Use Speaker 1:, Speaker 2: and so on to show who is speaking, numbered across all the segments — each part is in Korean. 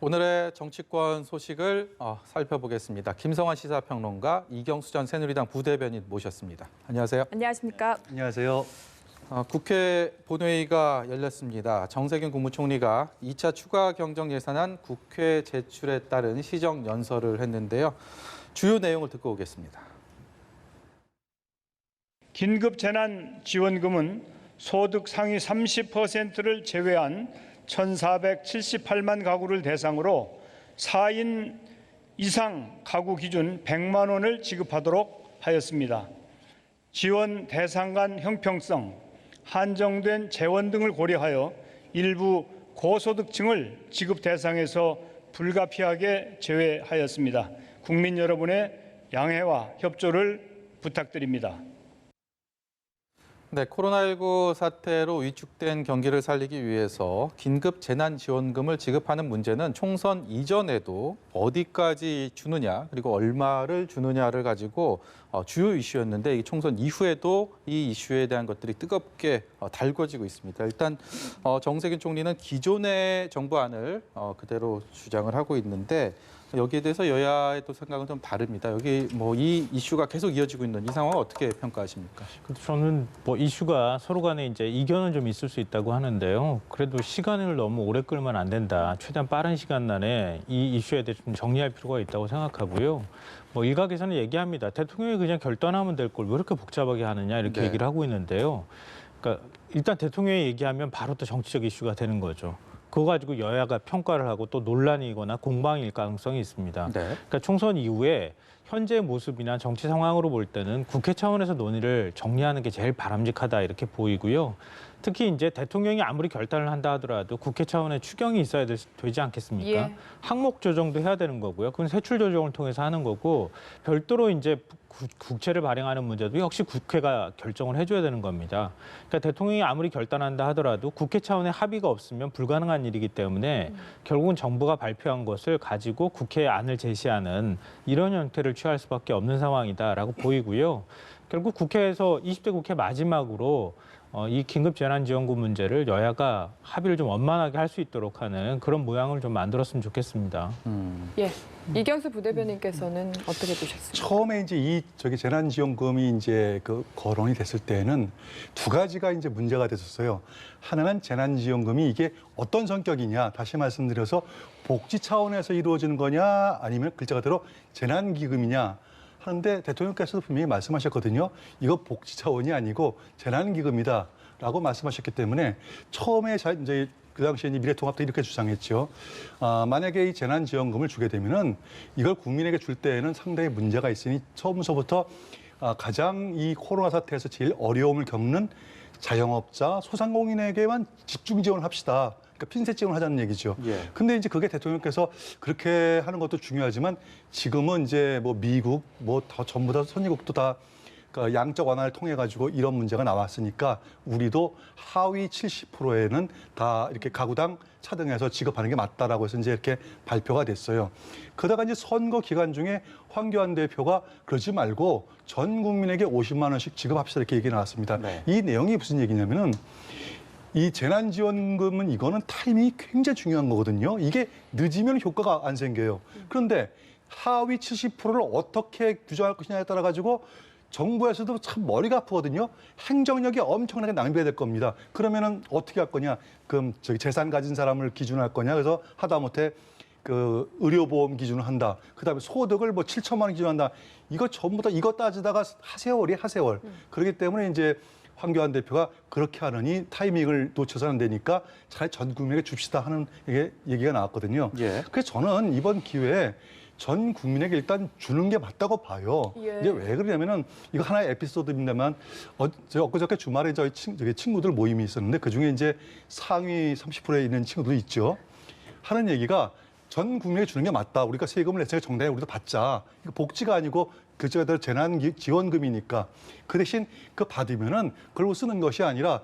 Speaker 1: 오늘의 정치권 소식을 살펴보겠습니다. 김성환 시사평론가, 이경수 전 새누리당 부대변인 모셨습니다. 안녕하세요.
Speaker 2: 안녕하십니까.
Speaker 3: 안녕하세요.
Speaker 1: 국회 본회의가 열렸습니다. 정세균 국무총리가 2차 추가 경정 예산안 국회 제출에 따른 시정 연설을 했는데요. 주요 내용을 듣고 오겠습니다.
Speaker 4: 긴급재난지원금은 소득 상위 30%를 제외한 1,478만 가구를 대상으로 4인 이상 가구 기준 100만 원을 지급하도록 하였습니다. 지원 대상 간 형평성, 한정된 재원 등을 고려하여 일부 고소득층을 지급 대상에서 불가피하게 제외하였습니다. 국민 여러분의 양해와 협조를 부탁드립니다.
Speaker 1: 네, 코로나19 사태로 위축된 경기를 살리기 위해서 긴급 재난지원금을 지급하는 문제는 총선 이전에도 어디까지 주느냐 그리고 얼마를 주느냐를 가지고 주요 이슈였는데 이 총선 이후에도 이 이슈에 대한 것들이 뜨겁게 달궈지고 있습니다. 일단 정세균 총리는 기존의 정부안을 그대로 주장을 하고 있는데 여기에 대해서 여야의 또 생각은 좀 다릅니다. 여기 이 이슈가 계속 이어지고 있는 이 상황을 어떻게 평가하십니까?
Speaker 5: 저는 이슈가 서로 간에 이제 이견은 좀 있을 수 있다고 하는데요. 그래도 시간을 너무 오래 끌면 안 된다. 최대한 빠른 시간 안에 이 이슈에 대해서 좀 정리할 필요가 있다고 생각하고요. 일각에서는 얘기합니다. 대통령이 그냥 결단하면 될 걸 왜 이렇게 복잡하게 하느냐 이렇게
Speaker 1: 네.
Speaker 5: 얘기를 하고 있는데요. 그러니까 일단 대통령이 얘기하면 바로 또 정치적 이슈가 되는 거죠. 그거 가지고 여야가 평가를 하고 또 논란이거나 공방일 가능성이 있습니다.
Speaker 1: 네.
Speaker 5: 그러니까 총선 이후에 현재 모습이나 정치 상황으로 볼 때는 국회 차원에서 논의를 정리하는 게 제일 바람직하다 이렇게 보이고요. 특히 이제 대통령이 아무리 결단을 한다 하더라도 국회 차원의 추경이 있어야 되지 않겠습니까?
Speaker 2: 예.
Speaker 5: 항목 조정도 해야 되는 거고요. 그건 세출 조정을 통해서 하는 거고 별도로 이제 국채를 발행하는 문제도 역시 국회가 결정을 해줘야 되는 겁니다. 그러니까 대통령이 아무리 결단한다 하더라도 국회 차원의 합의가 없으면 불가능한 일이기 때문에 결국은 정부가 발표한 것을 가지고 국회에 안을 제시하는 이런 형태를 취할 수밖에 없는 상황이다라고 보이고요. 결국 국회에서 20대 국회 마지막으로 이 긴급재난지원금 문제를 여야가 합의를 좀 원만하게 할 수 있도록 하는 그런 모양을 좀 만들었으면 좋겠습니다.
Speaker 2: 예. 이경수 부대변인께서는 어떻게 보셨습니까?
Speaker 3: 처음에 이제 이 재난지원금이 이제 거론이 됐을 때는 두 가지가 이제 문제가 됐었어요. 하나는 재난지원금이 이게 어떤 성격이냐, 다시 말씀드려서 복지 차원에서 이루어지는 거냐, 아니면 글자 그대로 재난기금이냐. 하는데 대통령께서도 분명히 말씀하셨거든요. 이거 복지 차원이 아니고 재난기금이다라고 말씀하셨기 때문에 처음에 이제 그 당시에 미래통합도 이렇게 주장했죠. 만약에 이 재난지원금을 주게 되면은 이걸 국민에게 줄 때에는 상당히 문제가 있으니 처음서부터 가장 이 코로나 사태에서 제일 어려움을 겪는 자영업자, 소상공인에게만 집중 지원을 합시다. 그러니까 핀셋 지원을 하자는 얘기죠.
Speaker 1: 예.
Speaker 3: 근데 이제 그게 대통령께서 그렇게 하는 것도 중요하지만 지금은 이제 미국 전부 다 선진국도 다 양적 완화를 통해 가지고 이런 문제가 나왔으니까 우리도 하위 70%에는 다 이렇게 가구당 차등해서 지급하는 게 맞다라고 해서 이제 이렇게 발표가 됐어요. 그러다가 이제 선거 기간 중에 황교안 대표가 그러지 말고 전 국민에게 50만 원씩 지급합시다 이렇게 얘기 나왔습니다.
Speaker 1: 네.
Speaker 3: 이 내용이 무슨 얘기냐면은 이 재난지원금은 이거는 타이밍이 굉장히 중요한 거거든요. 이게 늦으면 효과가 안 생겨요. 그런데 하위 70%를 어떻게 규정할 것이냐에 따라 가지고 정부에서도 참 머리가 아프거든요. 행정력이 엄청나게 낭비가 될 겁니다. 그러면은 어떻게 할 거냐? 그럼 재산 가진 사람을 기준으로 할 거냐? 그래서 하다못해 의료보험 기준을 한다. 그다음에 소득을 7천만 원 기준으로 한다. 이거 전부 다 이거 따지다가 하세월. 그렇기 때문에 이제 황교안 대표가 그렇게 하느니 타이밍을 놓쳐서는 안 되니까 차라리 전 국민에게 줍시다 하는 얘기가 나왔거든요.
Speaker 1: 예.
Speaker 3: 그래서 저는 이번 기회에 전 국민에게 일단 주는 게 맞다고 봐요.
Speaker 2: 예.
Speaker 3: 이제 왜 그러냐면은 이거 하나의 에피소드입니다만 엊그저께 주말에 저희 친구들 모임이 있었는데 그중에 이제 상위 30%에 있는 친구들이 있죠. 하는 얘기가 전 국민에게 주는 게 맞다. 우리가 세금을 냈으니까 정당히 우리도 받자. 이거 복지가 아니고 그저대로 재난지원금이니까 그 대신 받으면은 그걸 쓰는 것이 아니라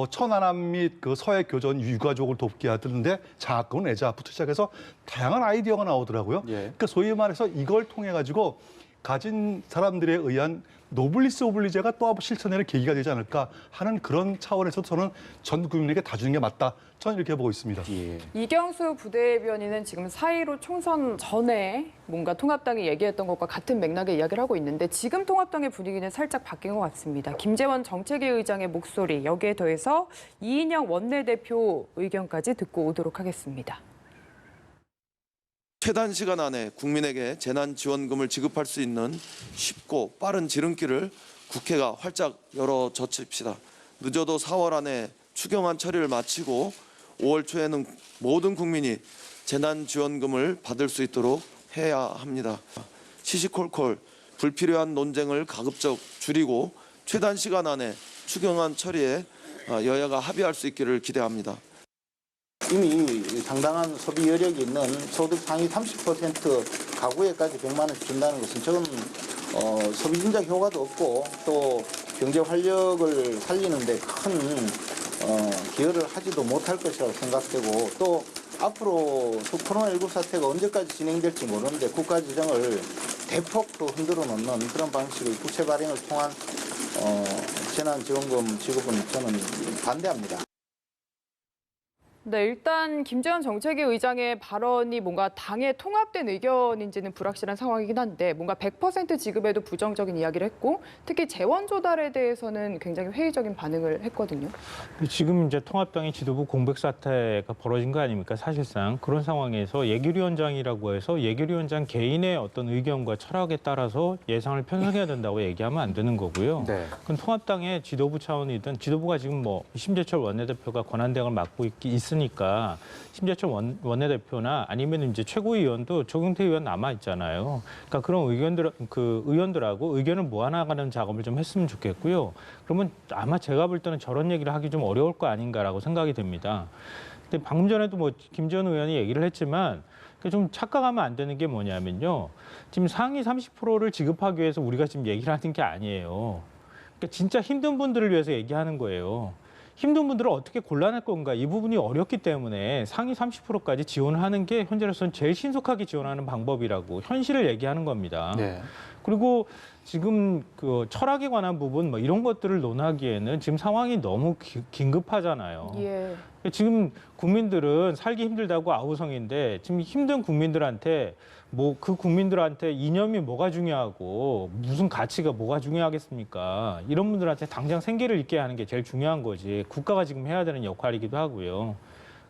Speaker 3: 천안함 및 서해 교전 유가족을 돕게 하던데 장학금을 내자부터 시작해서 다양한 아이디어가 나오더라고요.
Speaker 1: 예.
Speaker 3: 그러니까 소위 말해서 이걸 통해 가지고 가진 사람들에 의한 노블리스 오블리제가 또 실천의 계기가 되지 않을까 하는 그런 차원에서 저는 전 국민에게 다 주는 게 맞다. 저는 이렇게 보고 있습니다.
Speaker 1: 예.
Speaker 2: 이경수 부대변인은 지금 4.15 총선 전에 뭔가 통합당이 얘기했던 것과 같은 맥락의 이야기를 하고 있는데 지금 통합당의 분위기는 살짝 바뀐 것 같습니다. 김재원 정책위 의장의 목소리, 여기에 더해서 이인영 원내대표 의견까지 듣고 오도록 하겠습니다.
Speaker 6: 최단 시간 안에 국민에게 재난지원금을 지급할 수 있는 쉽고 빠른 지름길을 국회가 활짝 열어젖힙시다. 늦어도 4월 안에 추경안 처리를 마치고 5월 초에는 모든 국민이 재난지원금을 받을 수 있도록 해야 합니다. 시시콜콜 불필요한 논쟁을 가급적 줄이고 최단 시간 안에 추경안 처리에 여야가 합의할 수 있기를 기대합니다.
Speaker 7: 이미 상당한 소비 여력이 있는 소득 상위 30% 가구에까지 100만 원씩 준다는 것은 저는 소비 진작 효과도 없고 또 경제 활력을 살리는 데 큰 기여를 하지도 못할 것이라고 생각되고 또 앞으로 코로나19 사태가 언제까지 진행될지 모르는데 국가 재정을 대폭 또 흔들어 놓는 그런 방식의 국채 발행을 통한 재난지원금 지급은 저는 반대합니다.
Speaker 2: 네, 일단 김재원 정책위 의장의 발언이 뭔가 당의 통합된 의견인지는 불확실한 상황이긴 한데 뭔가 100% 지급에도 부정적인 이야기를 했고 특히 재원 조달에 대해서는 굉장히 회의적인 반응을 했거든요.
Speaker 5: 지금 이제 통합당의 지도부 공백 사태가 벌어진 거 아닙니까? 사실상 그런 상황에서 예결위원장이라고 해서 예결위원장 개인의 어떤 의견과 철학에 따라서 예상을 편성해야 된다고 얘기하면 안 되는 거고요.
Speaker 1: 네.
Speaker 5: 그건 통합당의 지도부 차원이든 지도부가 지금 뭐 심재철 원내대표가 권한대행을 맡고 있으니까 심재철 원내대표나 아니면 이제 최고위원도 조경태 의원 남아 있잖아요. 그러니까 그런 의원들하고 의견을 모아나가는 작업을 좀 했으면 좋겠고요. 그러면 아마 제가 볼 때는 저런 얘기를 하기 좀 어려울 거 아닌가라고 생각이 됩니다. 근데 방금 전에도 뭐 김재원 의원이 얘기를 했지만 좀 착각하면 안 되는 게 뭐냐면요. 지금 상위 30%를 지급하기 위해서 우리가 지금 얘기를 하는 게 아니에요. 그러니까 진짜 힘든 분들을 위해서 얘기하는 거예요. 힘든 분들을 어떻게 골라낼 건가 이 부분이 어렵기 때문에 상위 30%까지 지원을 하는 게 현재로서는 제일 신속하게 지원하는 방법이라고 현실을 얘기하는 겁니다.
Speaker 1: 네.
Speaker 5: 그리고 지금 그 철학에 관한 부분 뭐 이런 것들을 논하기에는 지금 상황이 너무 긴급하잖아요.
Speaker 2: 예.
Speaker 5: 지금 국민들은 살기 힘들다고 아우성인데 지금 힘든 국민들한테 뭐 그 국민들한테 이념이 뭐가 중요하고 무슨 가치가 뭐가 중요하겠습니까? 이런 분들한테 당장 생계를 잊게 하는 게 제일 중요한 거지. 국가가 지금 해야 되는 역할이기도 하고요.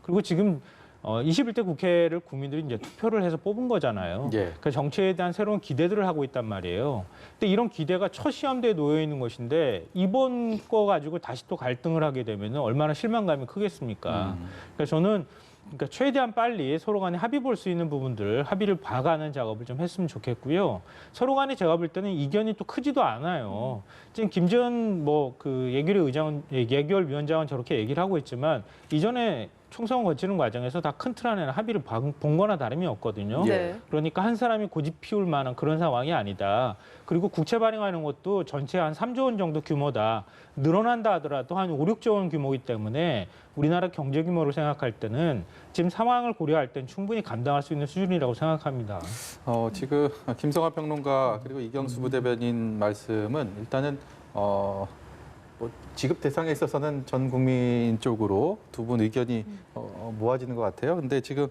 Speaker 5: 그리고 지금 21대 국회를 국민들이 이제 투표를 해서 뽑은 거잖아요.
Speaker 1: 예.
Speaker 5: 그러니까 정치에 대한 새로운 기대들을 하고 있단 말이에요. 근데 이런 기대가 첫 시험대에 놓여 있는 것인데 이번 거 가지고 다시 또 갈등을 하게 되면 얼마나 실망감이 크겠습니까? 그러니까 저는 최대한 빨리 서로 간에 합의 볼 수 있는 부분들 합의를 봐가는 작업을 좀 했으면 좋겠고요. 서로 간에 제가 볼 때는 이견이 또 크지도 않아요. 지금 김재원 예결위원장은 저렇게 얘기를 하고 있지만 이전에 총선을 거치는 과정에서 다 큰 틀 안에는 합의를 본 거나 다름이 없거든요.
Speaker 2: 네.
Speaker 5: 그러니까 한 사람이 고집 피울 만한 그런 상황이 아니다. 그리고 국채 발행하는 것도 전체 한 3조 원 정도 규모다. 늘어난다 하더라도 한 5, 6조 원 규모이기 때문에 우리나라 경제 규모를 생각할 때는 지금 상황을 고려할 땐 충분히 감당할 수 있는 수준이라고 생각합니다.
Speaker 1: 지금 김성환 평론가 그리고 이경수 부대변인 말씀은 일단은 뭐 지급 대상에 있어서는 전 국민 쪽으로 두 분 의견이 모아지는 것 같아요. 근데 지금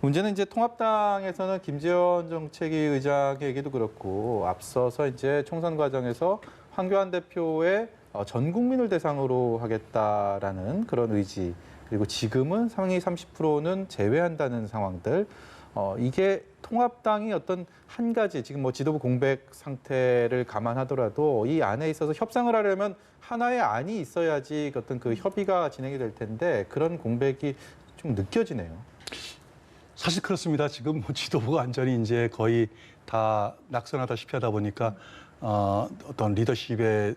Speaker 1: 문제는 이제 통합당에서는 김재원 정책위 의장의 얘기도 그렇고 앞서서 이제 총선 과정에서 황교안 대표의 전 국민을 대상으로 하겠다라는 그런 의지 그리고 지금은 상위 30%는 제외한다는 상황들 이게 통합당이 어떤 한 가지 지금 뭐 지도부 공백 상태를 감안하더라도 이 안에 있어서 협상을 하려면 하나의 안이 있어야지 어떤 그 협의가 진행이 될 텐데 그런 공백이 좀 느껴지네요.
Speaker 3: 사실 그렇습니다. 지금 뭐 지도부가 완전히 이제 거의 다 낙선하다시피 하다 보니까 어떤 리더십에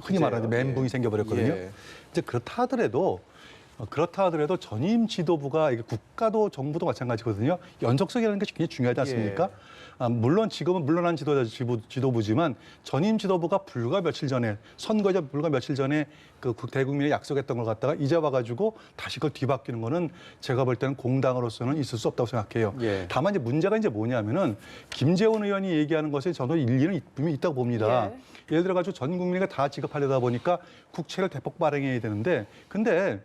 Speaker 3: 흔히 말하는 멘붕이 생겨버렸거든요.
Speaker 1: 예.
Speaker 3: 이제 그렇다 하더라도 그렇다 하더라도 전임 지도부가 이게 국가도 정부도 마찬가지거든요. 연속성이라는 게 굉장히 중요하지 않습니까? 물론 지금은 물러난 지도부지만 전임 지도부가 불과 며칠 전에 선거자 불과 며칠 전에 그 대국민에 약속했던 걸 갖다가 이제 와가지고 다시 그걸 뒤바뀌는 거는 제가 볼 때는 공당으로서는 있을 수 없다고 생각해요.
Speaker 1: 예.
Speaker 3: 다만 이제 문제가 이제 뭐냐면은 김재원 의원이 얘기하는 것에 저도 일리는 분명히 있다고 봅니다. 예를 들어가지고 전 국민에게 다 지급하려다 보니까 국채를 대폭 발행해야 되는데 근데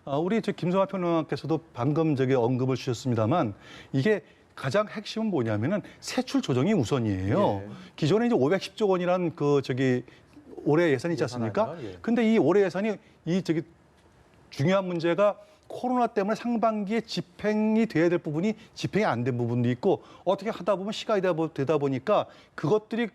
Speaker 3: 우리 김성화 평론가께서도 방금 언급을 주셨습니다만 이게 가장 핵심은 뭐냐면은 세출 조정이 우선이에요.
Speaker 1: 예.
Speaker 3: 기존에 이제 510조 원이라는 올해 예산이 있지 않습니까?
Speaker 1: 예산안이요? 예.
Speaker 3: 근데 이 올해 예산이 중요한 문제가 코로나 때문에 상반기에 집행이 돼야 될 부분이 집행이 안 된 부분도 있고 어떻게 하다 보면 시간이 되다 보니까 그것들이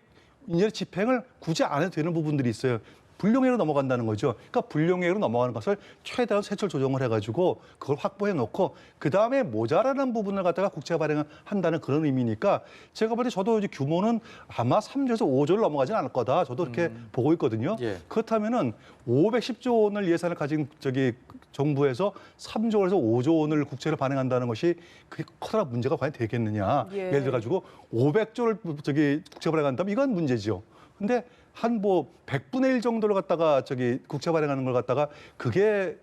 Speaker 3: 이제 집행을 굳이 안 해도 되는 부분들이 있어요. 불용액으로 넘어간다는 거죠. 그러니까 불용액으로 넘어가는 것을 최대한 세출 조정을 해가지고 그걸 확보해 놓고 그 다음에 모자라는 부분을 갖다가 국채 발행을 한다는 그런 의미니까 제가 볼 때 저도 이제 규모는 아마 3조에서 5조를 넘어가지는 않을 거다. 저도 그렇게 보고 있거든요.
Speaker 1: 예.
Speaker 3: 그렇다면은 510조 원을 예산을 가진 정부에서 3조에서 5조 원을 국채를 발행한다는 것이 그게 커다란 문제가 과연 되겠느냐.
Speaker 2: 예.
Speaker 3: 예를 들어 가지고 500조를 국채 발행한다면 이건 문제죠. 근데 한 100분의 1 정도를 갖다가 국채 발행하는 걸 갖다가 그게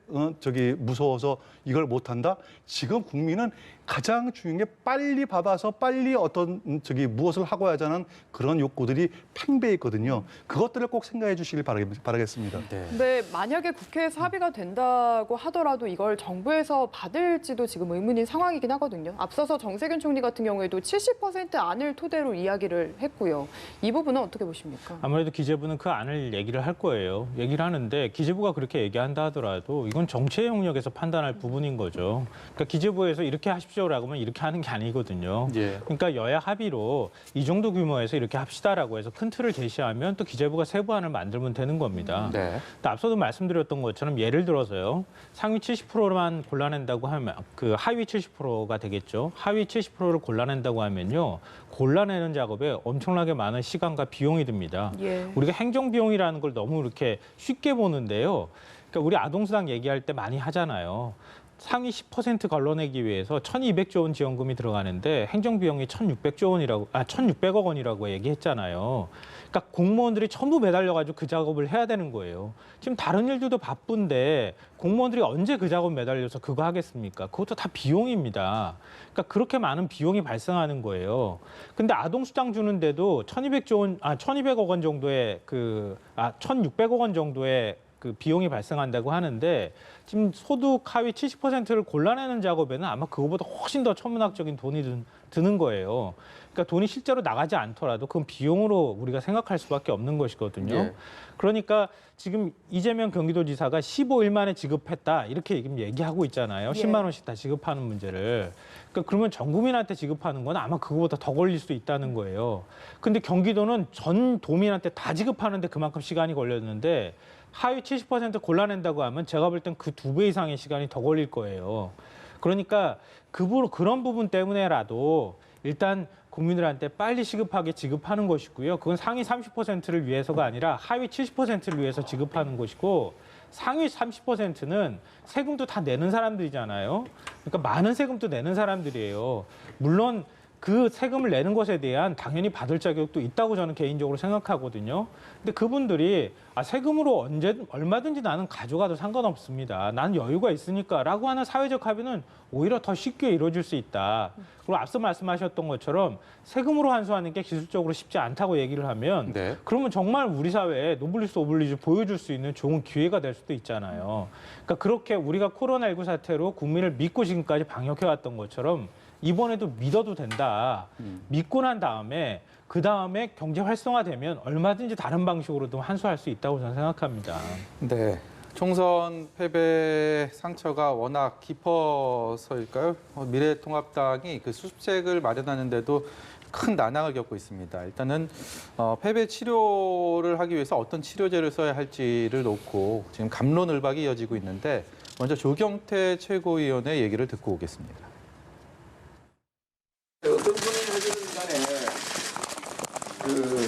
Speaker 3: 무서워서 이걸 못 한다. 지금 국민은 가장 중요한 게 빨리 받아서 빨리 어떤 무엇을 하고 하자는 그런 욕구들이 팽배해 있거든요. 그것들을 꼭 생각해 주시길 바라겠습니다.
Speaker 1: 네.
Speaker 2: 근데 만약에 국회에서 합의가 된다고 하더라도 이걸 정부에서 받을지도 지금 의문인 상황이긴 하거든요. 앞서서 정세균 총리 같은 경우에도 70% 안을 토대로 이야기를 했고요. 이 부분은 어떻게 보십니까?
Speaker 5: 아무래도 기재부는 그 안을 얘기를 할 거예요. 얘기를 하는데 기재부가 그렇게 얘기한다 하더라도 이건 정치의 영역에서 판단할 부분인 거죠. 그러니까 기재부에서 이렇게 하십시오라고 하면 이렇게 하는 게 아니거든요.
Speaker 1: 예.
Speaker 5: 그러니까 여야 합의로 이 정도 규모에서 이렇게 합시다라고 해서 큰 틀을 제시하면 또 기재부가 세부안을 만들면 되는 겁니다.
Speaker 1: 네.
Speaker 5: 또 앞서도 말씀드렸던 것처럼 예를 들어서요. 상위 70%만 골라낸다고 하면 그 하위 70%가 되겠죠. 하위 70%를 골라낸다고 하면요. 골라내는 작업에 엄청나게 많은 시간과 비용이 듭니다.
Speaker 2: 예.
Speaker 5: 우리가 행정비용이라는 걸 너무 이렇게 쉽게 보는데요. 그러니까 우리 아동수당 얘기할 때 많이 하잖아요. 상위 10% 걸러내기 위해서 1,200조 원 지원금이 들어가는데 행정비용이 1,600억 원이라고 얘기했잖아요. 그러니까 공무원들이 전부 매달려가지고 그 작업을 해야 되는 거예요. 지금 다른 일들도 바쁜데 공무원들이 언제 그 작업 매달려서 그거 하겠습니까? 그것도 다 비용입니다. 그러니까 그렇게 많은 비용이 발생하는 거예요. 근데 아동수당 주는데도 1,200억 원 정도의 1,600억 원 정도의 그 비용이 발생한다고 하는데 지금 소득 하위 70%를 골라내는 작업에는 아마 그거보다 훨씬 더 천문학적인 돈이 드는 거예요. 그러니까 돈이 실제로 나가지 않더라도 그건 비용으로 우리가 생각할 수밖에 없는 것이거든요.
Speaker 1: 예.
Speaker 5: 그러니까 지금 이재명 경기도지사가 15일 만에 지급했다 이렇게 지금 얘기하고 있잖아요.
Speaker 2: 예.
Speaker 5: 10만 원씩 다 지급하는 문제를. 그러니까 그러면 전 국민한테 지급하는 건 아마 그거보다 더 걸릴 수도 있다는 거예요. 근데 경기도는 전 도민한테 다 지급하는데 그만큼 시간이 걸렸는데 하위 70% 골라낸다고 하면 제가 볼 땐 그 2배 이상의 시간이 더 걸릴 거예요. 그러니까 그런 부분 때문에라도 일단 국민들한테 빨리 시급하게 지급하는 것이고요. 그건 상위 30%를 위해서가 아니라 하위 70%를 위해서 지급하는 것이고 상위 30%는 세금도 다 내는 사람들이잖아요. 그러니까 많은 세금도 내는 사람들이에요. 물론 그 세금을 내는 것에 대한 당연히 받을 자격도 있다고 저는 개인적으로 생각하거든요. 근데 그분들이 세금으로 얼마든지 나는 가져가도 상관없습니다. 난 여유가 있으니까 라고 하는 사회적 합의는 오히려 더 쉽게 이루어질 수 있다. 그리고 앞서 말씀하셨던 것처럼 세금으로 환수하는 게 기술적으로 쉽지 않다고 얘기를 하면
Speaker 1: 네.
Speaker 5: 그러면 정말 우리 사회에 노블리스 오블리주 보여줄 수 있는 좋은 기회가 될 수도 있잖아요. 그러니까 그렇게 우리가 코로나19 사태로 국민을 믿고 지금까지 방역해왔던 것처럼 이번에도 믿어도 된다. 믿고 난 다음에 그 다음에 경제 활성화되면 얼마든지 다른 방식으로도 환수할 수 있다고 저는 생각합니다.
Speaker 1: 네. 총선 패배 상처가 워낙 깊어서일까요? 미래통합당이 그 수습책을 마련하는데도 큰 난항을 겪고 있습니다. 일단은 패배 치료를 하기 위해서 어떤 치료제를 써야 할지를 놓고 지금 갑론을박이 이어지고 있는데 먼저 조경태 최고위원의 얘기를 듣고 오겠습니다.
Speaker 8: 어떤 분이 하시든 간에 그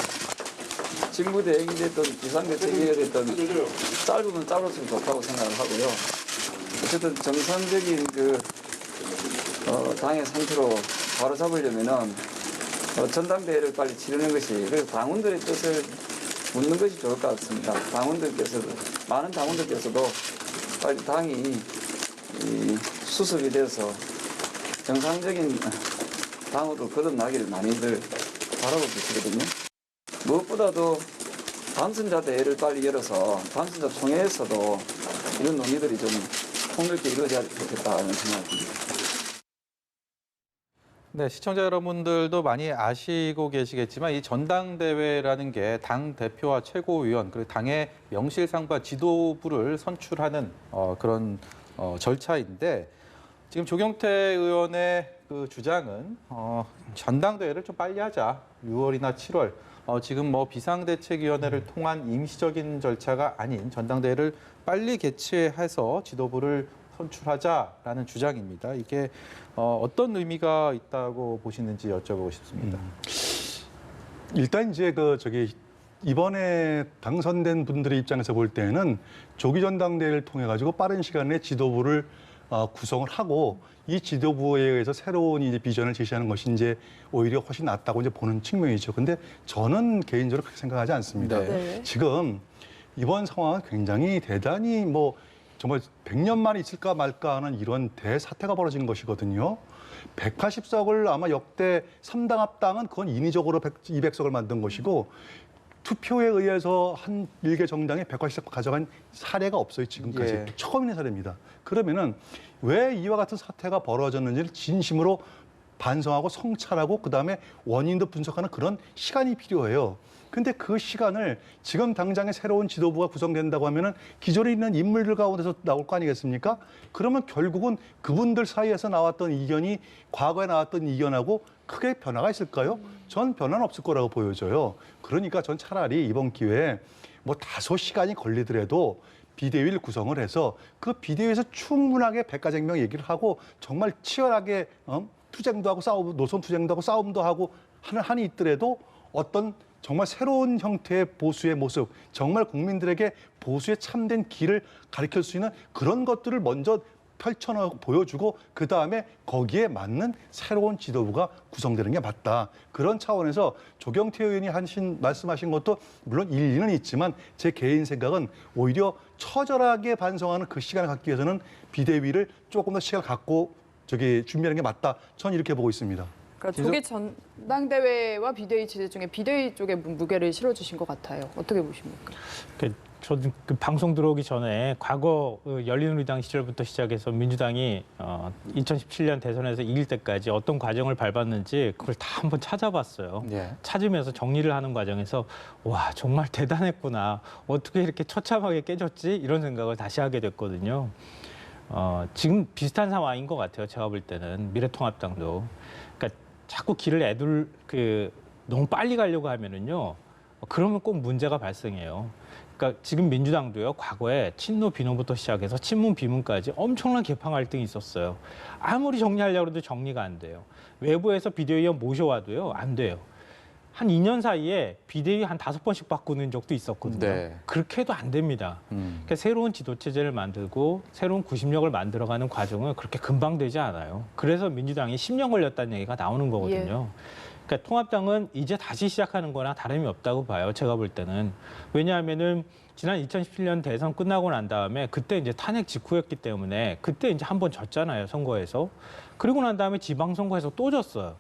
Speaker 8: 직무 대행이 됐든 비상대책이 됐든 짧으면 짧을수록 좋다고 생각을 하고요. 어쨌든 정상적인 당의 상태로 바로 잡으려면은 전당대회를 빨리 치르는 것이, 그래서 당원들의 뜻을 묻는 것이 좋을 것 같습니다. 많은 당원들께서도 빨리 당이 수습이 돼서 정상적인 당으로 거듭나기를 많이들 바라고 계시거든요. 무엇보다도 당선자 대회를 빨리 열어서 당선자 총회에서도 이런 논의들이 좀 폭넓게 이루어져야 좋겠다는 생각이 듭니다.
Speaker 1: 네, 시청자 여러분들도 많이 아시고 계시겠지만 이 전당대회라는 게 당 대표와 최고위원 그리고 당의 명실상부한 지도부를 선출하는 그런 절차인데 지금 조경태 의원의 그 주장은 전당대회를 좀 빨리 하자. 6월이나 7월. 지금 뭐 비상대책위원회를 통한 임시적인 절차가 아닌 전당대회를 빨리 개최해서 지도부를 선출하자라는 주장입니다. 이게 어떤 의미가 있다고 보시는지 여쭤보고 싶습니다.
Speaker 3: 일단 이제 이번에 당선된 분들의 입장에서 볼 때는 조기 전당대회를 통해 가지고 빠른 시간 내에 지도부를 구성을 하고 이 지도부에 의해서 새로운 이제 비전을 제시하는 것이 이제 오히려 훨씬 낫다고 이제 보는 측면이죠. 근데 저는 개인적으로 그렇게 생각하지 않습니다.
Speaker 2: 네.
Speaker 3: 지금 이번 상황은 굉장히 대단히 정말 100년 만에 있을까 말까 하는 이런 대사태가 벌어진 것이거든요. 180석을 아마 역대 3당 합당은 그건 인위적으로 200석을 만든 것이고 투표에 의해서 한 일개 정당이 180석 가져간 사례가 없어요, 지금까지.
Speaker 1: 예.
Speaker 3: 처음 있는 사례입니다. 그러면은 왜 이와 같은 사태가 벌어졌는지를 진심으로 반성하고 성찰하고 그다음에 원인도 분석하는 그런 시간이 필요해요. 근데 그 시간을 지금 당장에 새로운 지도부가 구성된다고 하면은 기존에 있는 인물들 가운데서 나올 거 아니겠습니까? 그러면 결국은 그분들 사이에서 나왔던 이견이 과거에 나왔던 이견하고 크게 변화가 있을까요? 전 변화는 없을 거라고 보여져요. 그러니까 전 차라리 이번 기회에 다소 시간이 걸리더라도 비대위를 구성을 해서 그 비대위에서 충분하게 백가쟁명 얘기를 하고 정말 치열하게 투쟁도 하고 노선 투쟁도 하고 싸움도 하고 하는 한이 있더라도 어떤 정말 새로운 형태의 보수의 모습, 정말 국민들에게 보수의 참된 길을 가르칠 수 있는 그런 것들을 먼저 펼쳐놓고 보여주고 그다음에 거기에 맞는 새로운 지도부가 구성되는 게 맞다. 그런 차원에서 조경태 의원이 말씀하신 것도 물론 일리는 있지만 제 개인 생각은 오히려 처절하게 반성하는 그 시간을 갖기 위해서는 비대위를 조금 더 시간을 갖고 준비하는 게 맞다. 저는 이렇게 보고 있습니다.
Speaker 2: 그러니까 조기 전당대회와 비대위 체제 중에 비대위 쪽에 무게를 실어주신 것 같아요. 어떻게 보십니까?
Speaker 5: 저도 그 방송 들어오기 전에 과거 열린우리당 시절부터 시작해서 민주당이 2017년 대선에서 이길 때까지 어떤 과정을 밟았는지 그걸 다 한번 찾아봤어요.
Speaker 1: 예.
Speaker 5: 찾으면서 정리를 하는 과정에서 와 정말 대단했구나. 어떻게 이렇게 처참하게 깨졌지? 이런 생각을 다시 하게 됐거든요. 지금 비슷한 상황인 것 같아요. 제가 볼 때는 미래통합당도. 그러니까 자꾸 길을 너무 빨리 가려고 하면은요. 그러면 꼭 문제가 발생해요. 그러니까 지금 민주당도요. 과거에 친노 비노부터 시작해서 친문 비문까지 엄청난 개파 갈등이 있었어요. 아무리 정리하려고 해도 정리가 안 돼요. 외부에서 비대위원 모셔와도요. 안 돼요. 한 2년 사이에 비대위 한 5번씩 바꾸는 적도 있었거든요.
Speaker 1: 네.
Speaker 5: 그렇게 해도 안 됩니다. 그러니까 새로운 지도체제를 만들고 새로운 구심력을 만들어가는 과정은 그렇게 금방 되지 않아요. 그래서 민주당이 10년 걸렸다는 얘기가 나오는 거거든요. 그러니까 통합당은 이제 다시 시작하는 거나 다름이 없다고 봐요. 제가 볼 때는. 왜냐하면은 지난 2017년 대선 끝나고 난 다음에 그때 이제 탄핵 직후였기 때문에 그때 이제 한 번 졌잖아요. 선거에서. 그리고 난 다음에 지방선거에서 또 졌어요.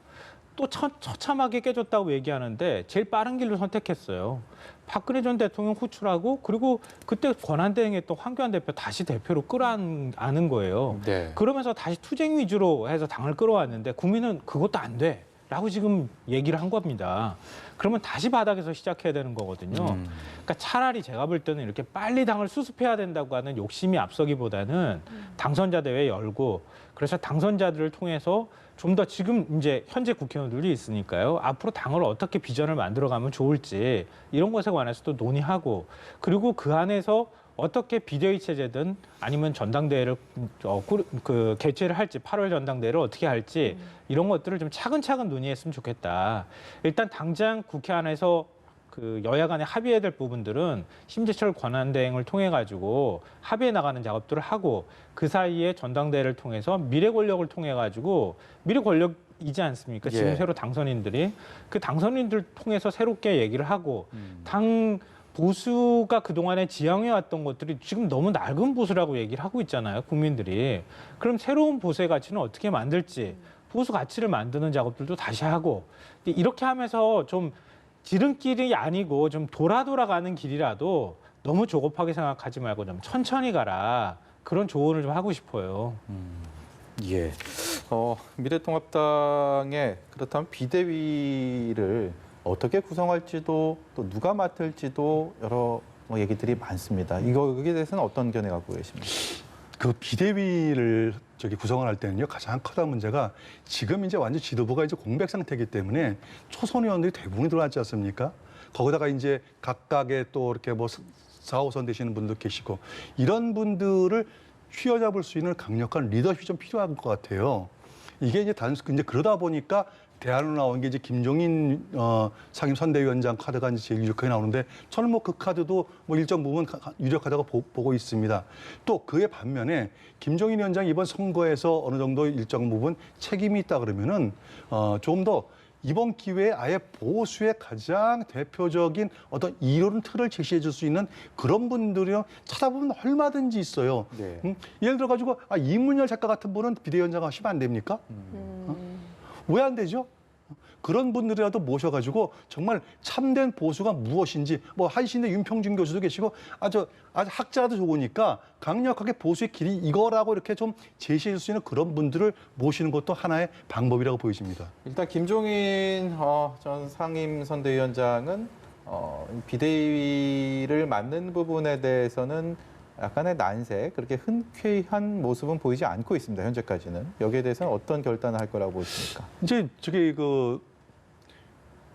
Speaker 5: 또 처참하게 깨졌다고 얘기하는데 제일 빠른 길로 선택했어요. 박근혜 전 대통령 후출하고 그리고 그때 권한대행했던 황교안 대표 다시 대표로 끌어안는 거예요.
Speaker 1: 네.
Speaker 5: 그러면서 다시 투쟁 위주로 해서 당을 끌어왔는데 국민은 그것도 안 돼. 라고 지금 얘기를 한 겁니다. 그러면 다시 바닥에서 시작해야 되는 거거든요. 그러니까 차라리 제가 볼 때는 이렇게 빨리 당을 수습해야 된다고 하는 욕심이 앞서기보다는 당선자 대회 열고 그래서 당선자들을 통해서 좀 더 지금 이제 현재 국회의원들이 있으니까요. 앞으로 당을 어떻게 비전을 만들어가면 좋을지 이런 것에 관해서도 논의하고 그리고 그 안에서 어떻게 비대위 체제든 아니면 전당대회를 개최를 할지 8월 전당대회를 어떻게 할지 이런 것들을 좀 차근차근 논의했으면 좋겠다. 일단 당장 국회 안에서 그 여야 간에 합의해야 될 부분들은 심재철 권한대행을 통해 가지고 합의해 나가는 작업들을 하고 그 사이에 전당대회를 통해서 미래 권력을 통해 가지고 미래 권력이지 않습니까? 지금
Speaker 1: 예.
Speaker 5: 새로 당선인들이 그 당선인들 통해서 새롭게 얘기를 하고 당 보수가 그동안에 지향해왔던 것들이 지금 너무 낡은 보수라고 얘기를 하고 있잖아요, 국민들이. 그럼 새로운 보수의 가치는 어떻게 만들지, 보수 가치를 만드는 작업들도 다시 하고, 이렇게 하면서 좀 지름길이 아니고 좀 돌아가는 길이라도 너무 조급하게 생각하지 말고 좀 천천히 가라. 그런 조언을 좀 하고 싶어요.
Speaker 1: 예. 미래통합당의 그렇다면 비대위를 어떻게 구성할지도 또 누가 맡을지도 여러 얘기들이 많습니다. 여기에 대해서는 어떤 견해 갖고 계십니까?
Speaker 3: 그 비대위를 구성을 할 때는요, 가장 커다란 문제가 지금 이제 완전 지도부가 이제 공백 상태이기 때문에 초선 의원들이 대부분이 들어왔지 않습니까? 거기다가 이제 각각의 또 이렇게 뭐 4, 5선 되시는 분도 계시고 이런 분들을 휘어잡을 수 있는 강력한 리더십이 좀 필요한 것 같아요. 이게 이제 이제 그러다 보니까 대안으로 나온 게 이제 김종인 상임 선대위원장 카드가 이제 제일 유력하게 나오는데 저는 뭐 그 카드도 뭐 일정 부분 유력하다고 보고 있습니다. 또 그의 반면에 김종인 위원장이 이번 선거에서 어느 정도 일정 부분 책임이 있다 그러면은 좀 더 이번 기회에 아예 보수의 가장 대표적인 어떤 이론 틀을 제시해 줄 수 있는 그런 분들이요 찾아보면 얼마든지 있어요.
Speaker 1: 네.
Speaker 3: 예를 들어 가지고 이문열 작가 같은 분은 비대위원장 하시면 안 됩니까? 왜 안 되죠? 그런 분들이라도 모셔가지고 정말 참된 보수가 무엇인지 뭐 한신대 윤평준 교수도 계시고 아주 학자도 좋으니까 강력하게 보수의 길이 이거라고 이렇게 좀 제시해 줄 수 있는 그런 분들을 모시는 것도 하나의 방법이라고 보여집니다.
Speaker 1: 일단 김종인 전 상임선대위원장은 비대위를 맡는 부분에 대해서는 약간의 난색, 그렇게 흔쾌한 모습은 보이지 않고 있습니다. 현재까지는. 여기에 대해서는 어떤 결단을 할 거라고 보십니까?
Speaker 3: 이제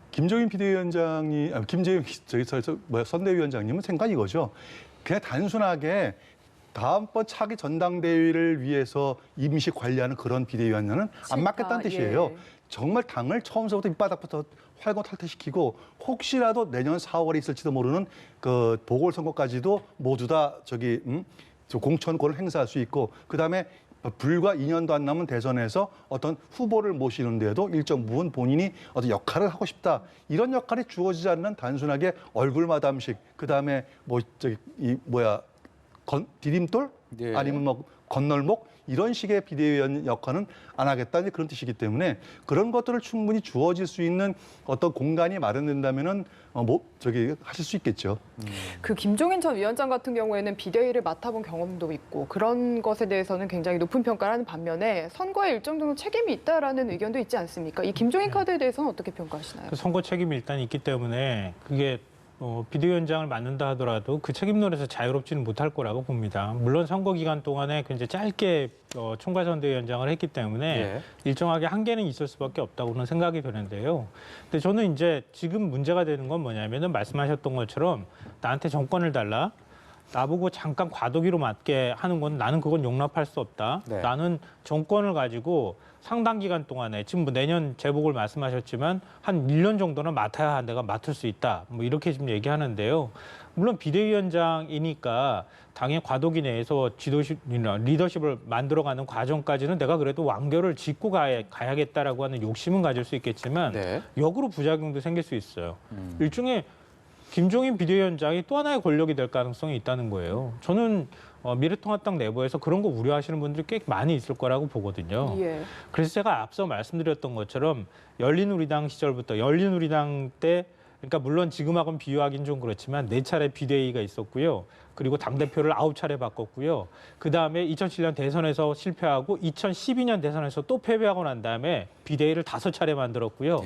Speaker 3: 김종인 비대위원장이 김재용 선대위원장님은 생각이 이거죠. 그냥 단순하게 다음번 차기 전당대회를 위해서 임시 관리하는 그런 비대위원장은 안 맞겠다는 뜻이에요.
Speaker 2: 예.
Speaker 3: 정말 당을 처음서부터 밑바닥부터 활공 탈퇴시키고 혹시라도 내년 4월에 있을지도 모르는 그 보궐선거까지도 모두 다 공천권을 행사할 수 있고 그다음에 불과 2년도 안 남은 대선에서 어떤 후보를 모시는 데도 일정 부분 본인이 어떤 역할을 하고 싶다. 이런 역할이 주어지지 않는 단순하게 얼굴 마담식 그다음에 디딤돌
Speaker 1: 예.
Speaker 3: 아니면 뭐 건널목 이런 식의 비대위원 역할은 안 하겠다는 그런 뜻이기 때문에 그런 것들을 충분히 주어질 수 있는 어떤 공간이 마련된다면은 하실 수 있겠죠.
Speaker 2: 그 김종인 전 위원장 같은 경우에는 비대위를 맡아본 경험도 있고 그런 것에 대해서는 굉장히 높은 평가를 하는 반면에 선거에 일정 정도 책임이 있다라는 의견도 있지 않습니까? 이 김종인 카드에 대해서는 어떻게 평가하시나요?
Speaker 5: 그 선거 책임이 일단 있기 때문에 그게 비대위원장을 맡는다 하더라도 그 책임론에서 자유롭지는 못할 거라고 봅니다. 물론 선거 기간 동안에 굉장히 짧게 총괄선대위원장을 했기 때문에
Speaker 1: 예.
Speaker 5: 일정하게 한계는 있을 수밖에 없다고는 생각이 되는데요. 근데 저는 이제 지금 문제가 되는 건 뭐냐면은 말씀하셨던 것처럼 나한테 정권을 달라. 나보고 잠깐 과도기로 맡게 하는 건 나는 그건 용납할 수 없다.
Speaker 1: 네.
Speaker 5: 나는 정권을 가지고 상당 기간 동안에 지금 뭐 내년 재복을 말씀하셨지만 한 1년 정도는 맡아야 내가 맡을 수 있다. 뭐 이렇게 지금 얘기하는데요. 물론 비대위원장이니까 당의 과도기 내에서 리더십을 만들어가는 과정까지는 내가 그래도 완결을 짓고 가야겠다라고 하는 욕심은 가질 수 있겠지만
Speaker 1: 네.
Speaker 5: 역으로 부작용도 생길 수 있어요. 일종의 김종인 비대위원장이 또 하나의 권력이 될 가능성이 있다는 거예요. 저는 미래통합당 내부에서 그런 거 우려하시는 분들이 꽤 많이 있을 거라고 보거든요.
Speaker 2: 예.
Speaker 5: 그래서 제가 앞서 말씀드렸던 것처럼 열린우리당 시절부터 열린우리당 때 그러니까 물론 지금하고는 비유하기는 좀 그렇지만 4차례 비대위가 있었고요. 그리고 당대표를 9차례 바꿨고요. 그다음에 2007년 대선에서 실패하고 2012년 대선에서 또 패배하고 난 다음에 비대위를 5차례 만들었고요.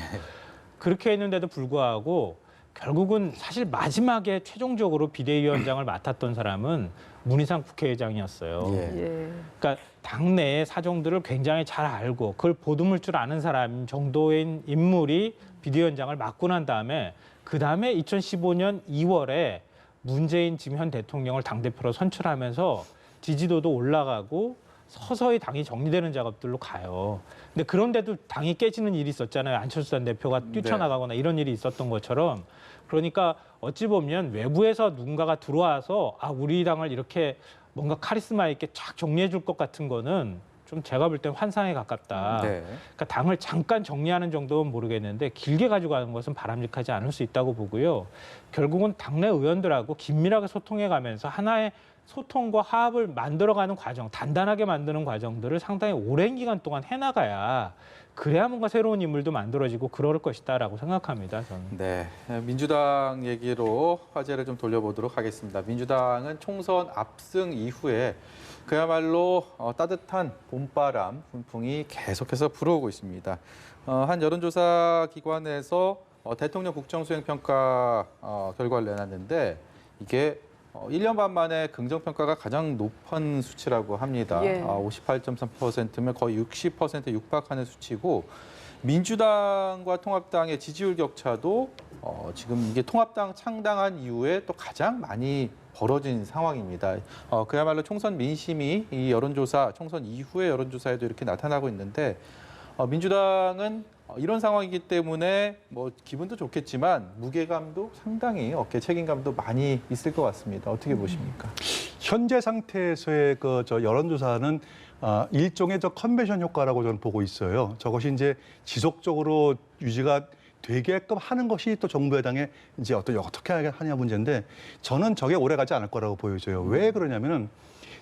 Speaker 5: 그렇게 했는데도 불구하고 결국은 사실 마지막에 최종적으로 비대위원장을 맡았던 사람은 문희상 국회의장이었어요.
Speaker 1: 예.
Speaker 2: 예.
Speaker 5: 그러니까 당내의 사정들을 굉장히 잘 알고 그걸 보듬을 줄 아는 사람 정도의 인물이 비대위원장을 맡고 난 다음에 그다음에 2015년 2월에 문재인 지금 현 대통령을 당대표로 선출하면서 지지도도 올라가고 서서히 당이 정리되는 작업들로 가요. 근데 그런데도 당이 깨지는 일이 있었잖아요. 안철수 전 대표가 뛰쳐나가거나 이런 일이 있었던 것처럼. 그러니까 어찌 보면 외부에서 누군가가 들어와서 우리 당을 이렇게 뭔가 카리스마 있게 쫙 정리해 줄 것 같은 거는 좀 제가 볼 땐 환상에 가깝다.
Speaker 1: 네.
Speaker 5: 그러니까 당을 잠깐 정리하는 정도는 모르겠는데 길게 가지고 가는 것은 바람직하지 않을 수 있다고 보고요. 결국은 당내 의원들하고 긴밀하게 소통해 가면서 하나의 소통과 화합을 만들어가는 과정, 단단하게 만드는 과정들을 상당히 오랜 기간 동안 해나가야 그래야 뭔가 새로운 인물도 만들어지고 그럴 것이다라고 생각합니다. 저는.
Speaker 1: 네, 민주당 얘기로 화제를 좀 돌려보도록 하겠습니다. 민주당은 총선 압승 이후에 그야말로 따뜻한 봄바람, 분풍이 계속해서 불어오고 있습니다. 한 여론조사 기관에서 대통령 국정수행평가 결과를 내놨는데 이게 1년 반 만에 긍정평가가 가장 높은 수치라고 합니다.
Speaker 2: 예.
Speaker 1: 58.3%면 거의 60%에 육박하는 수치고 민주당과 통합당의 지지율 격차도 지금 이게 통합당 창당한 이후에 또 가장 많이 벌어진 상황입니다. 그야말로 총선 민심이 이 여론조사, 총선 이후의 여론조사에도 이렇게 나타나고 있는데 민주당은 이런 상황이기 때문에 뭐 기분도 좋겠지만 무게감도 상당히 어깨 책임감도 많이 있을 것 같습니다. 어떻게 보십니까?
Speaker 3: 현재 상태에서의 저 여론조사는 일종의 저 컨벤션 효과라고 저는 보고 있어요. 저것이 이제 지속적으로 유지가 되게끔 하는 것이 또 정부 여당의 이제 어떻게 하냐 문제인데 저는 저게 오래 가지 않을 거라고 보여져요. 왜 그러냐면은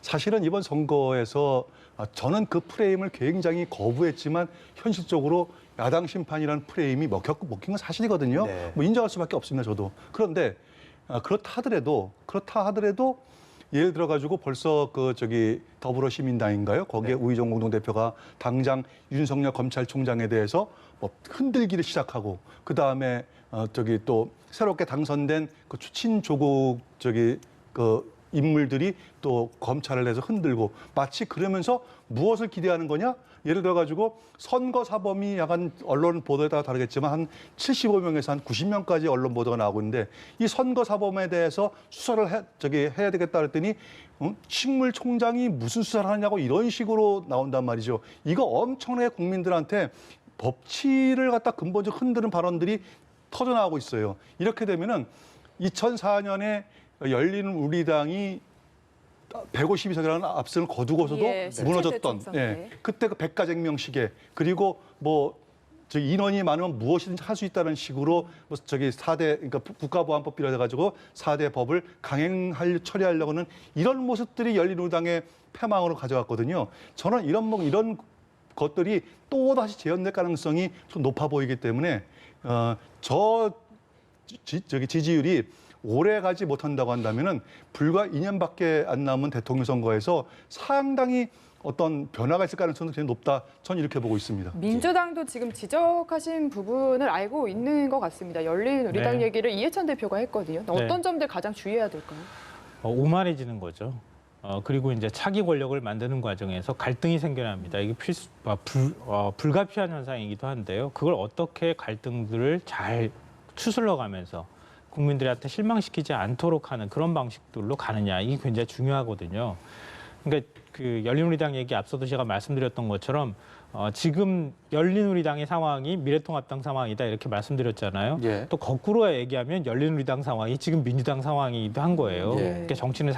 Speaker 3: 사실은 이번 선거에서 저는 그 프레임을 굉장히 거부했지만 현실적으로 야당 심판이라는 프레임이 먹힌 건 사실이거든요.
Speaker 1: 네.
Speaker 3: 뭐 인정할 수밖에 없습니다, 저도. 그런데 그렇다 하더라도 예를 들어 가지고 벌써 더불어시민당인가요? 거기에 우의정 공동대표가 당장 윤석열 검찰총장에 대해서 뭐 흔들기를 시작하고 그 다음에 또 새롭게 당선된 그 친조국 인물들이 또 검찰을 해서 흔들고 마치 그러면서 무엇을 기대하는 거냐? 예를 들어 가지고 선거 사범이 약간 언론 보도에 따라 다르겠지만 한 75명에서 한 90명까지 언론 보도가 나오고 있는데 이 선거 사범에 대해서 수사를 해야 되겠다 그랬더니 식물총장이 무슨 수사를 하냐고 이런 식으로 나온단 말이죠. 이거 엄청나게 국민들한테 법치를 갖다 근본적으로 흔드는 발언들이 터져나오고 있어요. 이렇게 되면은 2004년에 열린우리당이 152석이라는 압승을 거두고서도
Speaker 2: 예,
Speaker 3: 무너졌던
Speaker 2: 17대 총선 때.
Speaker 3: 그때 그 백가쟁명 시계 그리고 인원이 많으면 무엇이든지 할 수 있다는 식으로 4대 그러니까 국가보안법 비롯해 가지고 4대 법을 처리하려고 하는 이런 모습들이 열린우리당의 패망으로 가져갔거든요. 저는 이런 것들이 또다시 재현될 가능성이 좀 높아 보이기 때문에 지지율이 오래 가지 못한다고 한다면은 불과 2년밖에 안 남은 대통령 선거에서 상당히 어떤 변화가 있을 가능성이 굉장히 높다. 전 이렇게 보고 있습니다.
Speaker 2: 민주당도 지금 지적하신 부분을 알고 있는 것 같습니다. 열린우리당
Speaker 5: 네.
Speaker 2: 얘기를 이해찬 대표가 했거든요. 어떤 점들 가장 주의해야 될까요?
Speaker 5: 오만해지는 거죠. 그리고 이제 차기 권력을 만드는 과정에서 갈등이 생겨납니다. 이게 불가피한 현상이기도 한데요. 그걸 어떻게 갈등들을 잘 추슬러가면서 국민들한테 실망시키지 않도록 하는 그런 방식들로 가느냐, 이게 굉장히 중요하거든요. 그러니까 그 열린우리당 얘기 앞서도 제가 말씀드렸던 것처럼 지금 열린우리당의 상황이 미래통합당 상황이다 이렇게 말씀드렸잖아요.
Speaker 1: 예.
Speaker 5: 또 거꾸로 얘기하면 열린우리당 상황이 지금 민주당 상황이기도 한 거예요.
Speaker 1: 예.
Speaker 5: 그러니까 정치는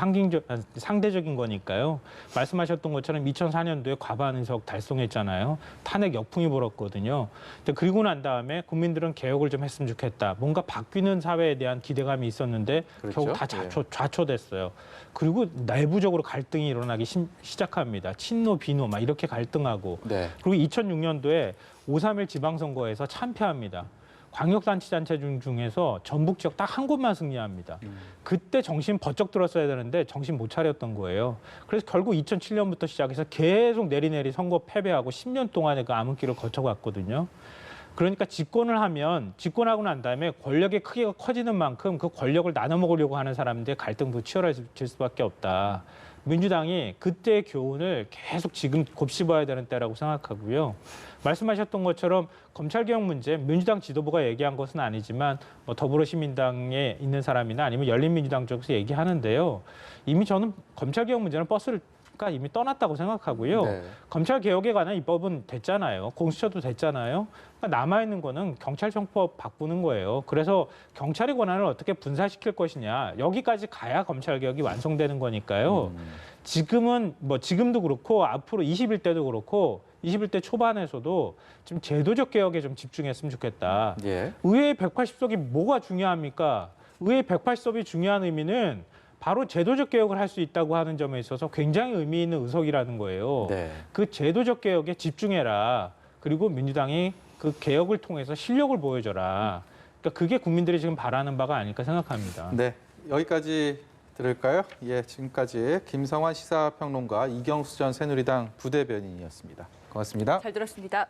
Speaker 5: 상대적인 거니까요. 말씀하셨던 것처럼 2004년도에 과반 의석 달성했잖아요. 탄핵 역풍이 불었거든요. 근데 그리고 난 다음에 국민들은 개혁을 좀 했으면 좋겠다. 뭔가 바뀌는 사회에 대한 기대감이 있었는데
Speaker 1: 그렇죠.
Speaker 5: 결국 다 좌초됐어요. 그리고 내부적으로 갈등이 일어나기 시작합니다. 친노, 비노 막 이렇게 갈등하고.
Speaker 1: 네.
Speaker 5: 그리고 2006년도에 5.3일 지방선거에서 참패합니다. 광역단체단체 중에서 전북 지역 딱 한 곳만 승리합니다. 그때 정신 번쩍 들었어야 되는데 정신 못 차렸던 거예요. 그래서 결국 2007년부터 시작해서 계속 내리내리 선거 패배하고 10년 동안의 그 암흑기를 거쳐갔거든요. 그러니까 집권하고 난 다음에 권력의 크기가 커지는 만큼 그 권력을 나눠 먹으려고 하는 사람들의 갈등도 치열해질 수밖에 없다. 민주당이 그때의 교훈을 계속 지금 곱씹어야 되는 때라고 생각하고요. 말씀하셨던 것처럼 검찰개혁 문제, 민주당 지도부가 얘기한 것은 아니지만 더불어시민당에 있는 사람이나 아니면 열린민주당 쪽에서 얘기하는데요. 이미 저는 검찰개혁 문제는 버스를 가 이미 떠났다고 생각하고요.
Speaker 1: 네.
Speaker 5: 검찰 개혁에 관한 입법은 됐잖아요. 공수처도 됐잖아요. 그러니까 남아 있는 거는 경찰청법 바꾸는 거예요. 그래서 경찰의 권한을 어떻게 분산시킬 것이냐 여기까지 가야 검찰 개혁이 완성되는 거니까요. 지금은 뭐 지금도 그렇고 앞으로 21대도 그렇고 21대 초반에서도 좀 제도적 개혁에 좀 집중했으면 좋겠다.
Speaker 1: 예.
Speaker 5: 의회 180석이 뭐가 중요합니까? 의회 180석이 중요한 의미는 바로 제도적 개혁을 할 수 있다고 하는 점에 있어서 굉장히 의미 있는 의석이라는 거예요.
Speaker 1: 네.
Speaker 5: 그 제도적 개혁에 집중해라. 그리고 민주당이 그 개혁을 통해서 실력을 보여줘라. 그러니까 그게 국민들이 지금 바라는 바가 아닐까 생각합니다.
Speaker 1: 네, 여기까지 들을까요? 예, 지금까지 김성환 시사평론가, 이경수 전 새누리당 부대변인이었습니다. 고맙습니다.
Speaker 2: 잘 들었습니다.